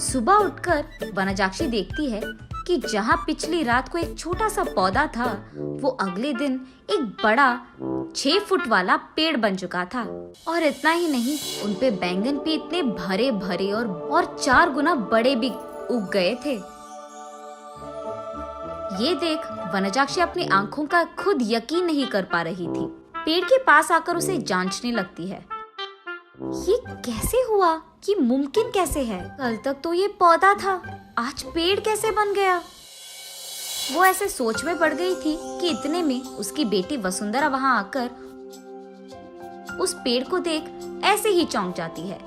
सुबह उठकर वनजाक्षी देखती है कि जहाँ पिछली रात को एक छोटा सा पौधा था, वो अगले दिन एक बड़ा 6 फुट वाला पेड़ बन चुका था। और इतना ही नहीं, उनपे बैंगन भी इतने भरे भरे और 4 गुना बड़े भी उग गए थे। ये देख वनजाक्षी अपनी आंखों का खुद यकीन नहीं कर पा रही थी। पेड़ के पास आकर उसे जांचने लगती है। ये कैसे हुआ? ये मुमकिन कैसे है? कल तक तो ये पौधा था, आज पेड़ कैसे बन गया? वो ऐसे सोच में पड़ गई थी कि इतने में उसकी बेटी वसुंधरा वहां आकर उस पेड़ को देख ऐसे ही चौंक जाती है।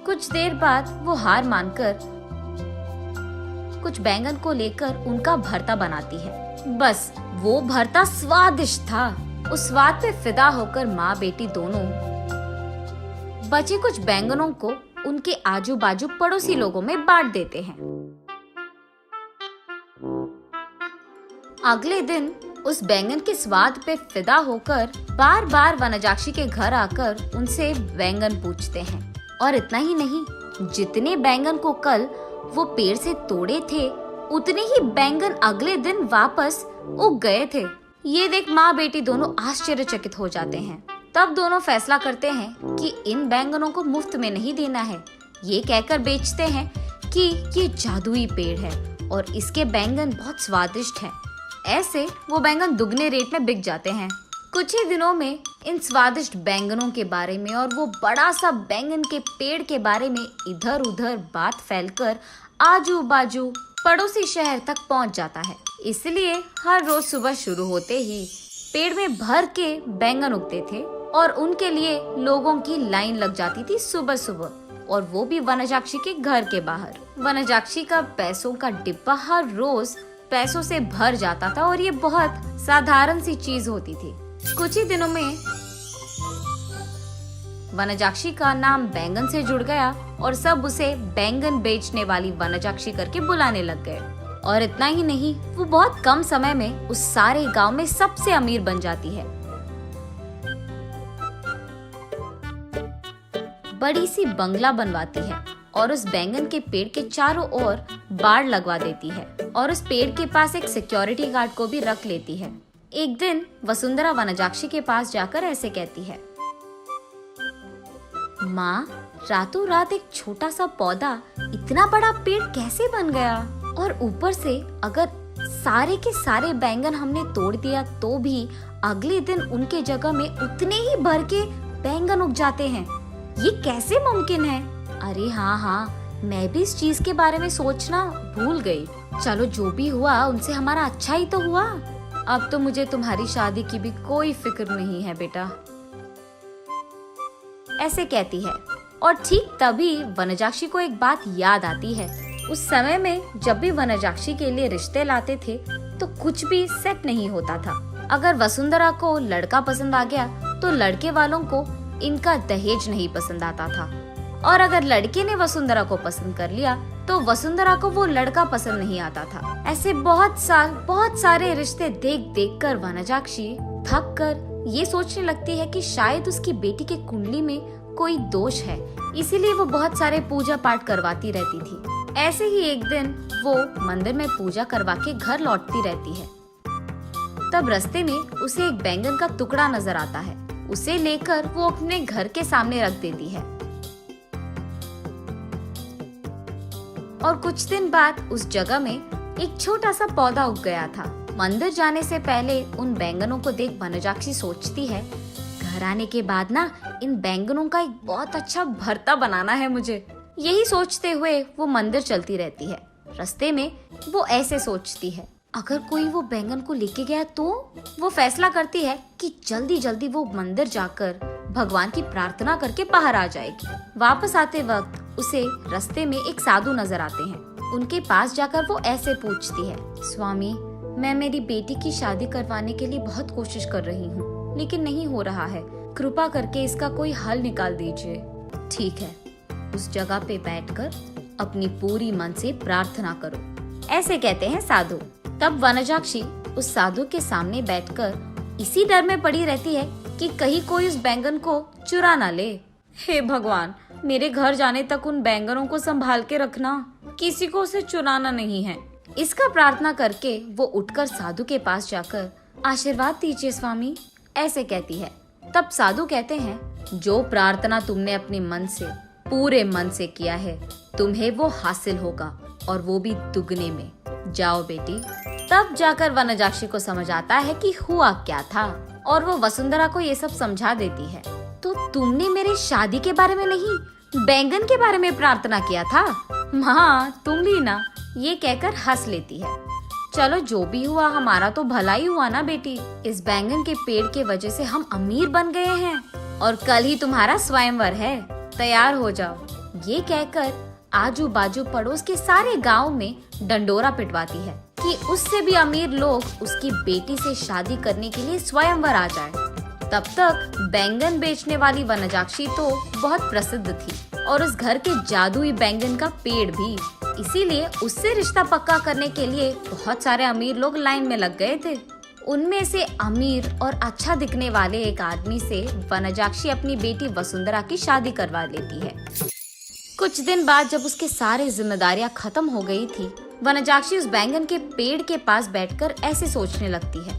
कुछ देर बाद वो हार मानकर कुछ बैंगन को लेकर उनका भरता बनाती है। बस वो भरता स्वादिष्ट था। उस स्वाद पे फिदा होकर माँ बेटी दोनों बचे कुछ बैंगनों को उनके आजू बाजू पड़ोसी लोगों में बांट देते हैं। अगले दिन उस बैंगन के स्वाद पे फिदा होकर बार बार वनजाक्षी के घर आकर उनसे बैंगन पूछते हैं। और इतना ही नहीं, जितने बैंगन को कल वो पेड़ से तोड़े थे, उतने ही बैंगन अगले दिन वापस उग गए थे। ये देख माँ बेटी दोनों आश्चर्यचकित हो जाते हैं। तब दोनों फैसला करते हैं कि इन बैंगनों को मुफ्त में नहीं देना है। ये कहकर बेचते हैं कि ये जादुई पेड़ है और इसके बैंगन बहुत स्वादिष्ट हैं। ऐसे वो बैंगन दुगने रेट में बिक जाते हैं। कुछ ही दिनों में इन स्वादिष्ट बैंगनों के बारे में और वो बड़ा सा बैंगन के पेड़ के बारे में इधर उधर बात फैलकर आजू बाजू पड़ोसी शहर तक पहुंच जाता है। इसलिए हर रोज सुबह शुरू होते ही पेड़ में भर के बैंगन उगते थे और उनके लिए लोगों की लाइन लग जाती थी सुबह सुबह, और वो भी वनजाक्षी के घर के बाहर। वनजाक्षी का पैसों का डिब्बा हर रोज पैसों से भर जाता था और ये बहुत साधारण सी चीज होती थी। कुछ ही दिनों में वनजाक्षी का नाम बैंगन से जुड़ गया और सब उसे बैंगन बेचने वाली वनजाक्षी करके बुलाने लग गए। और इतना ही नहीं, वो बहुत कम समय में उस सारे गांव में सबसे अमीर बन जाती है। बड़ी सी बंगला बनवाती है और उस बैंगन के पेड़ के चारों ओर बाड़ लगवा देती है और उस पेड़ के पास एक सिक्योरिटी गार्ड को भी रख लेती है। एक दिन वसुंधरा वनजाक्षी के पास जाकर ऐसे कहती है, माँ, रातों रात एक छोटा सा पौधा इतना बड़ा पेड़ कैसे बन गया? और ऊपर से अगर सारे के सारे बैंगन हमने तोड़ दिया तो भी अगले दिन उनके जगह में उतने ही भर के बैंगन उग जाते हैं। ये कैसे मुमकिन है? अरे हाँ, मैं भी इस चीज के बारे में सोचना भूल गई। चलो, जो भी हुआ उनसे हमारा अच्छा ही तो हुआ। अब तो मुझे तुम्हारी शादी की भी कोई फिक्र नहीं है बेटा, ऐसे कहती है। और ठीक तभी वनजाक्षी को एक बात याद आती है। उस समय में जब भी वनजाक्षी के लिए रिश्ते लाते थे तो कुछ भी सेट नहीं होता था। अगर वसुंधरा को लड़का पसंद आ गया तो लड़के वालों को इनका दहेज नहीं पसंद आता था, और अगर लड़के ने वसुंधरा को पसंद कर लिया तो वसुंधरा को वो लड़का पसंद नहीं आता था। ऐसे बहुत सारे रिश्ते देख देख कर वनजाक्षी थक कर ये सोचने लगती है कि शायद उसकी बेटी के कुंडली में कोई दोष है, इसीलिए वो बहुत सारे पूजा पाठ करवाती रहती थी। ऐसे ही एक दिन वो मंदिर में पूजा करवा के घर लौटती रहती है। तब रास्ते में उसे एक बैंगन का टुकड़ा नजर आता है। उसे लेकर वो अपने घर के सामने रख देती है। और कुछ दिन बाद उस जगह में एक छोटा सा पौधा उग गया था। मंदिर जाने से पहले उन बैंगनों को देख वनजाक्षी सोचती है, घर आने के बाद ना इन बैंगनों का एक बहुत अच्छा भरता बनाना है मुझे। यही सोचते हुए वो मंदिर चलती रहती है। रास्ते में वो ऐसे सोचती है, अगर कोई वो बैंगन को लेके गया तो? वो फैसला करती है कि जल्दी जल्दी वो मंदिर जाकर भगवान की प्रार्थना करके बाहर आ जाएगी। वापस आते वक्त उसे रास्ते में एक साधु नजर आते हैं। उनके पास जाकर वो ऐसे पूछती है, स्वामी, मैं मेरी बेटी की शादी करवाने के लिए बहुत कोशिश कर रही हूँ, लेकिन नहीं हो रहा है। कृपा करके इसका कोई हल निकाल दीजिए। ठीक है, उस जगह पे बैठकर अपनी पूरी मन से प्रार्थना करो, ऐसे कहते हैं साधु। तब वनजाक्षी उस साधु के सामने बैठकर इसी डर में पड़ी रहती है कि कहीं कोई उस बैंगन को चुरा ना ले। हे भगवान, मेरे घर जाने तक उन बैंगनों को संभाल के रखना, किसी को उसे चुराना नहीं है। इसका प्रार्थना करके वो उठकर साधु के पास जाकर आशीर्वाद दीजिए स्वामी, ऐसे कहती है। तब साधु कहते हैं, जो प्रार्थना तुमने अपने मन से, पूरे मन से किया है, तुम्हें वो हासिल होगा, और वो भी दुगने में। जाओ बेटी। तब जाकर वनजाक्षी को समझ आता है कि हुआ क्या था, और वो वसुंधरा को ये सब समझा देती है। तो तुमने मेरे शादी के बारे में नहीं, बैंगन के बारे में प्रार्थना किया था। हाँ, तुम भी ना, ये कहकर हंस लेती है। चलो जो भी हुआ, हमारा तो भला ही हुआ ना बेटी। इस बैंगन के पेड़ के वजह से हम अमीर बन गए हैं, और कल ही तुम्हारा स्वयंवर है, तैयार हो जाओ। ये कहकर आजू बाजू पड़ोस के सारे गांव में डंडोरा पिटवाती है कि उससे भी अमीर लोग उसकी बेटी से शादी करने के लिए स्वयंवर आ जाए। तब तक बैंगन बेचने वाली वनजाक्षी तो बहुत प्रसिद्ध थी, और उस घर के जादुई बैंगन का पेड़ भी। इसीलिए उससे रिश्ता पक्का करने के लिए बहुत सारे अमीर लोग लाइन में लग गए थे। उनमें से अमीर और अच्छा दिखने वाले एक आदमी से वनजाक्षी अपनी बेटी वसुंधरा की शादी करवा लेती है। कुछ दिन बाद जब उसके सारे जिम्मेदारियां खत्म हो गई थी, वनजाक्षी उस बैंगन के पेड़ के पास बैठकर ऐसे सोचने लगती है,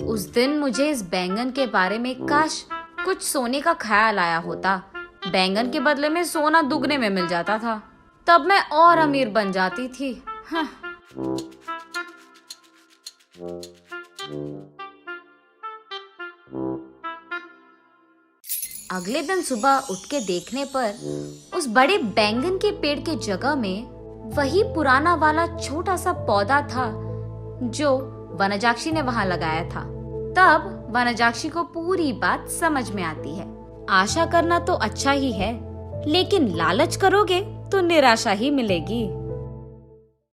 उस दिन मुझे इस बैंगन के बारे में काश कुछ सोने का ख्याल आया होता। बैंगन के बदले में सोना दुगने में मिल जाता था, तब मैं और अमीर बन जाती थी। हाँ। अगले दिन सुबह उठ के देखने पर उस बड़े बैंगन के पेड़ के जगह में वही पुराना वाला छोटा सा पौधा था जो वनजाक्षी ने वहां लगाया था। तब वनजाक्षी को पूरी बात समझ में आती है। आशा करना तो अच्छा ही है, लेकिन लालच करोगे तो निराशा ही मिलेगी।